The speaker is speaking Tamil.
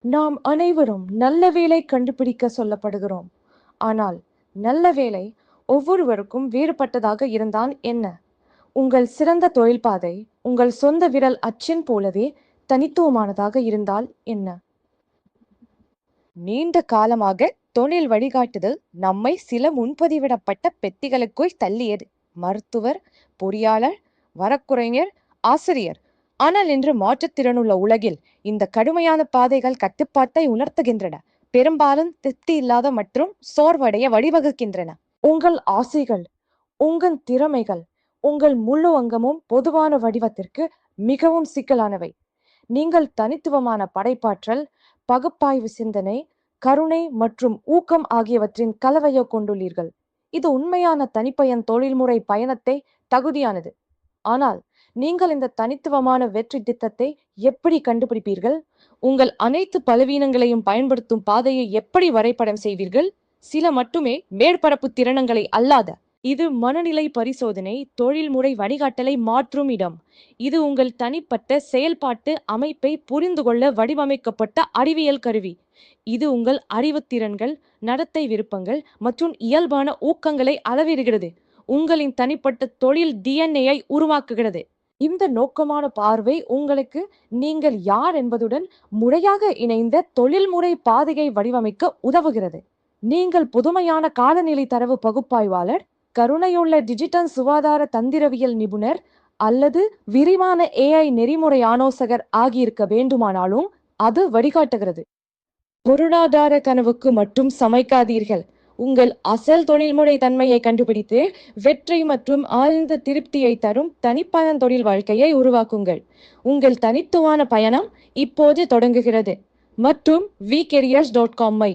நாம் அனைவரும் நல்ல வேலை கண்டுபிடிக்க சொல்லப்படுகிறோம். ஆனால், நல்ல வேலை ஒவ்வொருவருக்கும் வேறுபட்டதாக இருந்தால் என்ன? உங்கள் சிறந்த தொழில் பாதை, உங்கள் சொந்த விரல் அச்சின் போலவே தனித்துவமானதாக இருந்தால் என்ன? நீண்ட காலமாக தொழில் வழிகாட்டுதல் நம்மை சில முன்பதிவிடப்பட்ட பெட்டிகளுக்குள் தள்ளியது. மருத்துவர், பொறியாளர், வழக்குரைஞர், ஆசிரியர். ஆனால் இன்று மாற்றுத்திறனுள்ள உலகில் இந்த கடுமையான பாதைகள் கட்டுப்பாட்டை உணர்த்துகின்றன. பெரும்பாலும் திருப்தி இல்லாத மற்றும் சோர்வடைய வழிவகுக்கின்றன. உங்கள் ஆசைகள், உங்கள் திறமைகள், உங்கள் முழு அங்கமும் பொதுவான வடிவத்திற்கு மிகவும் சிக்கலானவை. நீங்கள் தனித்துவமான படைப்பாற்றல், பகுப்பாய்வு சிந்தனை, கருணை மற்றும் ஊக்கம் ஆகியவற்றின் கலவையை கொண்டுள்ளீர்கள். இது உண்மையான தனிப்பயன் தொழில்முறை பயணத்தை தகுதியானது. ஆனால் நீங்கள் இந்த தனித்துவமான வெற்றி திட்டத்தை எப்படி கண்டுபிடிப்பீர்கள்? உங்கள் அனைத்து பலவீனங்களையும் பயன்படுத்தும் பாதையை எப்படி வரைபடம் செய்வீர்கள்? சில மட்டுமே மேற்பரப்பு திறனங்களை அல்லாத. இது மனநிலை பரிசோதனை, தொழில்முறை வழிகாட்டலை மாற்றும் இடம். இது உங்கள் தனிப்பட்ட செயல்பாட்டு அமைப்பை புரிந்து கொள்ள வடிவமைக்கப்பட்ட அறிவியல் கருவி. இது உங்கள் அறிவுத்திறன்கள், நடத்தை விருப்பங்கள் மற்றும் இயல்பான ஊக்கங்களை அளவிடுகிறது. உங்களின் தனிப்பட்ட தொழில் டிஎன்ஏயை உருவாக்குகிறது. இந்த நோக்கமான பார்வை உங்களுக்கு நீங்கள் யார் என்பதுடன் முறையாக இணைந்த தொழில்முறை பாதையை வடிவமைக்க உதவுகிறது. நீங்கள் புதுமையான காலநிலை தரவு பகுப்பாய்வாளர், கருணையுள்ள டிஜிட்டல் சுகாதார தந்திரவியல் நிபுணர் அல்லது விரிவான ஏஐ நெறிமுறை ஆலோசகர் ஆகியிருக்க வேண்டுமானாலும் அது வழிகாட்டுகிறது. பொருளாதார கனவுக்கு மட்டும் சமைக்காதீர்கள். உங்கள் அசல் தொழில்முறை தன்மையை கண்டுபிடித்து வெற்றி மற்றும் ஆழ்ந்த திருப்தியை தரும் தனிப்பயன் தொழில் வாழ்க்கையை உருவாக்குங்கள். உங்கள் தனித்துவமான பயணம் இப்போது தொடங்குகிறது. மற்றும் vcareers.com